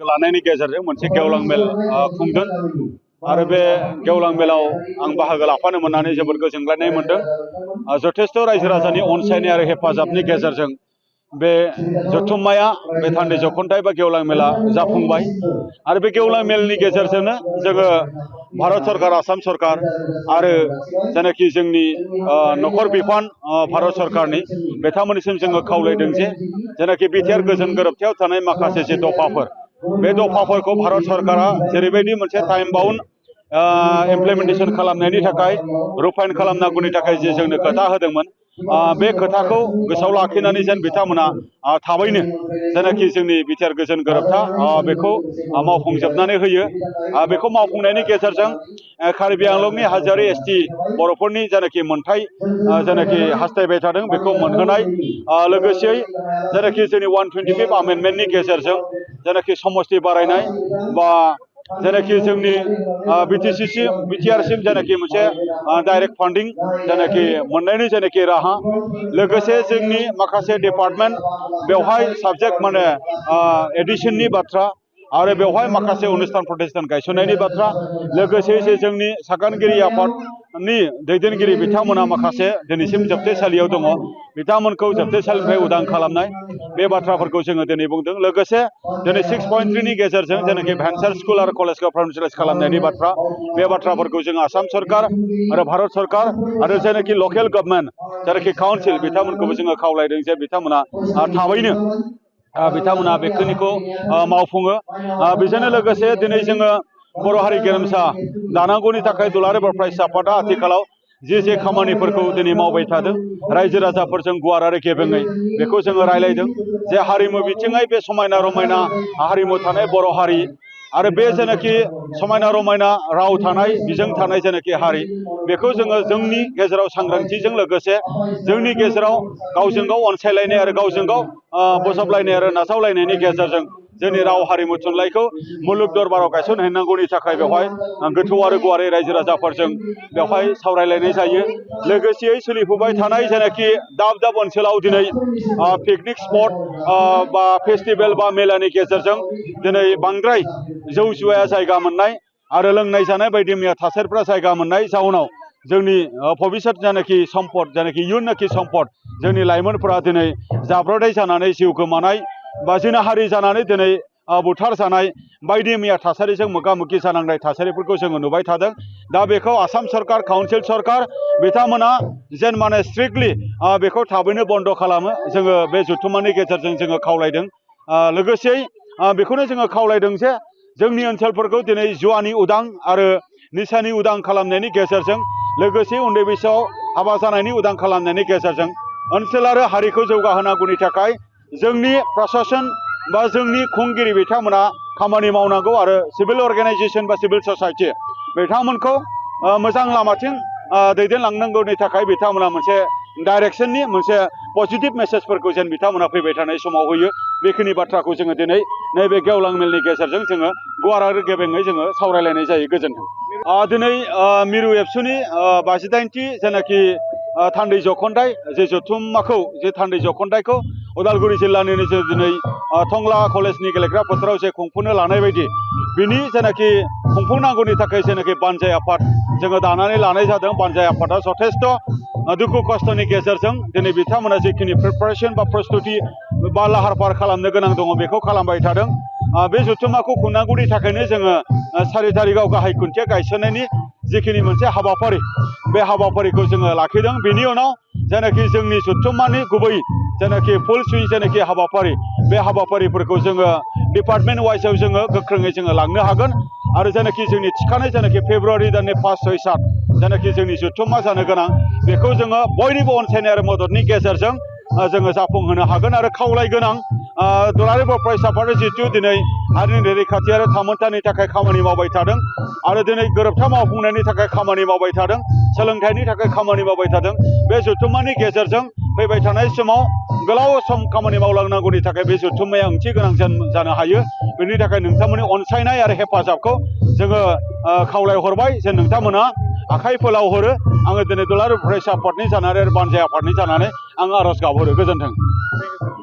लानायनि गेजेरजों मोनसे गेवलां मेल खुंदों आरो बे गेवलां मेलाव आं बाहागो लाफानो मोननानै जोबोद गोजोनग्लायनाय मोनदों। जथेस्थ' रायजो राजानि अनसायनाय आरो हेफाजाबनि गेजेरजों बे जथुम्माया बे थान्दै जख'न्थाय बा गेवलां मेला जाफुंबाय आरो बे गेवलां मेलनि गेजेरजोंनो जोङो भारत सरकार आसाम सरकार आरो जेनाखि जोंनि नखर बिफान भारत सरकारनि बिथांमोननिसिम जोङो खावलायदों जे जेनाखि बिटिआर गोजोन गोरोबथायाव थानाय माखासे जे दफाफोर बे दफाफोरखौ भारत सरकारा जेरैबायदि मोनसे टाइम बाउन्ड इमप्लिमेन्टेसन खालामनायनि थाखाय रुफाइन खालामनांगौनि थाखाय जे जोंनो खोथा होदोंमोन बे खोथाखौ गोसोआव लाखिनानै जेन बिथांमोना थाबैनो जेनाखि जोंनि बिटिआर गोजोन गोरोबथा बेखौ मावफुंजोबनानै होयो। बेखौ मावफुंनायनि गेजेरजों कार्बि आंलंनि हाजोआरि एसटि बर'फोरनि जेनाखि मोनथाय जेनाखि हास्थायबाय थादों बेखौ मोनहोनाय लोगोसेयै जेनाखि जोंनि 125 आमेन्डमेन्टनि गेजेरजों जेनाखि समस्ति बारायनाय बा जेनाखि जोंनि बिटिआरसिम जेनाखि मोनसे डाइरेक्ट फान्डिं जेनाखि मोननायनि जेनाखि राहा लोगोसे जोंनि माखासे डिपार्टमेन्ट बेवहाय साबजेक्ट माने एडिशननि बाथ्रा आरो बेवहाय माखासे अनुस्थान प्रतिष्ठान गायसननायनि बाथ्रा लोगोसे जे जोंनि सागानगिरि आफादनि दैदेनगिरि बिथांमोना माखासे दिनैसिम जोबथेसालियाव दङ बिथांमोनखौ जोबथेसालिनिफ्राय उदां खालामनाय बे बाथ्राफोरखौ जोङो दिनै बुंदों। लोगोसे दिनै 6.3नि गेजेरजों जेनाखि भेन्सार स्कुल आरो कलेजखौ प्राइभेटाइज खालामनायनि बाथ्रा बे बाथ्राफोरखौ जों आसाम सरकार आरो भारत सरकार आरो जेनाखि लकेल गभर्नमेन्ट जेनाखि काउन्सिल बिथांमोनखौबो जोङो खावलायदों जे बिथांमोना थाबैनो बिथांमोना बेखिनिखौ मावफुङो। बेजोंनो लोगोसे दिनै जोङो बर' हारि गेरेमसा दानांगौनि थाखाय दुलाराय बर' फरायसा आफादा आथिखालाव जे खामानिफोरखौ दिनै मावबाय थादों रायजो राजाफोरजों गुवार आरो गेबेङै बेखौ जोङो रायलायदों जे हारिमु बिथिङै बे समायना रमायना हारिमु थानाय बर' हारि आरो बे जेनाखि समायना रमायना राव थानाय बिजों थानाय जेनाखि हारि बेखौ जोङो जोंनि गेजेराव सांग्रांथिजों लोगोसे जोंनि गेजेराव गावजों गाव अनसायलायनाय आरो गावजों गाव बोजबलायनाय आरो नाजावलायनायनि गेजेरजों जोंनि राव हारिमु थुनलाइखौ मुलुग दरबाराव गायसनहैनांगौनि थाखाय बेवहाय गोथौ आरो गुवारै रायजो राजाफोरजों बेवहाय सावरायलायनाय जायो। लोगोसेयै सोलिफुबाय थानाय जेनाखि दाब दाब ओनसोलाव दिनै पिकनिक स्पट बा फेस्टिभेल बा मेलानि गेजेरजों दिनै बांद्राय जौ जुवाया जायगा मोननाय आरो लोंनाय जानाय बायदि मैया थासारिफ्रा जायगा मोननाय जाउनाव जोंनि भबिष्यत जानाखि सम्पद जानाखि इयुननाखि सम्पद जोंनि लाइमोनफोरा दिनै जाब्रथाय जानानै जिउ गोमानाय बा जिनाहारि जानानै दिनै बुथार जानाय बायदि मैया थासारिजों मोगा मोगि जानांनाय थासारिफोरखौ जोङो नुबाय थादों। दा बेखौ आसाम सरकार काउन्सिल सरकार बिथांमोना जेन माने स्ट्रिक्टलि बेखौ थाबैनो बन्द' खालामो जोङो बे जथुम्मानि गेजेरजों जोङो खावलायदों। लोगोसेयै बेखौनो जोङो खावलायदों जे जोंनि ओनसोलफोरखौ दिनै जुवानि उदां आरो निसानि उदां खालामनायनि गेजेरजों लोगोसे उन्दै बैसोआव हाबा जानायनि उदां खालामनायनि गेजेरजों ओनसोल आरो हारिखौ जौगाहोनांगौनि थाखाय जोंनि प्रसासन बा जोंनि खुंगिरि बिथांमोना खामानि मावनांगौ आरो सिभिल अर्गेनाइजेसन बा सिभिल ससाइटि बिथांमोनखौ मोजां लामाथिं दैदेनलांनांगौनि थाखाय बिथांमोना मोनसे डाइरेक्सननि मोनसे पजिटिभ मेसेजफोरखौ जेन बिथांमोना फैबाय थानाय समाव होयो बेखिनि बाथ्राखौ जोङो दिनै नैबे गेवलां मेलनि गेजेरजों जोङो गुवार आरो गेबेङै जोङो सावरायलायनाय जायो। गोजोन्थों। दिनै मिरु एबसुनि 58थि जेनाखि थान्दै जख'न्थाय जे जथुम्माखौ जे थान्दै जख'न्थायखौ उदालगुरि जिल्लानिनो जों दिनै टंला कलेजनि गेलेग्रा फोथाराव जे खुंफुंनो लानाय बायदि बिनि जेनाखि खुंफुंनांगौनि थाखाय जेनाखि बानजाय आफाद जोङो दानानै लानाय जादों। बानजाय आफादा जथेस्थ' दुखु खस्थ'नि गेजेरजों दिनै बिथांमोना जिखिनि प्रिपारेसन बा प्रस्तुति बा लाहार फाहार खालामनो गोनां दङ बेखौ खालामबाय थादों। बे जथुम्माखौ खुंनांगौनि थाखायनो जोङो 4 तारिखआव गाहाय खुन्थिया गायसननायनि जिखिनि मोनसे हाबाफारि बे हाबाफारिखौ जोङो लाखिदों। बेनि उनाव जेनाखि जोंनि जथुम्मानि गुबै जेनाखि फुल सुइं जेनाखि हाबाफारि बे हाबाफारिफोरखौ जोङो डिपार्टमेन्ट वाइजआव जोङो गोख्रोङै जोङो लांनो हागोन आरो जेनाखि जोंनि थिखानाय जेनाखि फेब्रुवारि दाननि 5, 6, 7 जेनाखि जोंनि जथुम्मा जानो गोनां बेखौ जोङो बयनिबो अनसायनाय आरो मददनि गेजेरजों जोङो जाफुंहोनो हागोन आरो खावलायगोनां दुलाराय बर' फरायसा आफादा जिहेथु दिनै हारिनि रैखाथि आरो थामोनथानि थाखाय खामानि मावबाय थादों आरो दिनै गोरोबथा मावफुंनायनि थाखाय खामानि मावबाय थादों सोलोंथाइनि थाखाय खामानि मावबाय थादों। बे जथुम्मानि गेजेरजों फैबाय थानाय समाव गोलाव सम खामानि मावलांनांगौनि थाखाय बे जथुम्माया ओंथि गोनां जानो हायो। बेनि थाखाय नोंथांमोननि अनसायनाय आरो हेफाजाबखौ जोङो खावलायहरबाय जे नोंथांमोना आखाइ फोलावहरो। आङो दिनै दुलाराय फरायसा आफादनि जानानै आरो बानजाय आफादनि जानानै आं आर'ज गाबहरो। गोजोन्थों।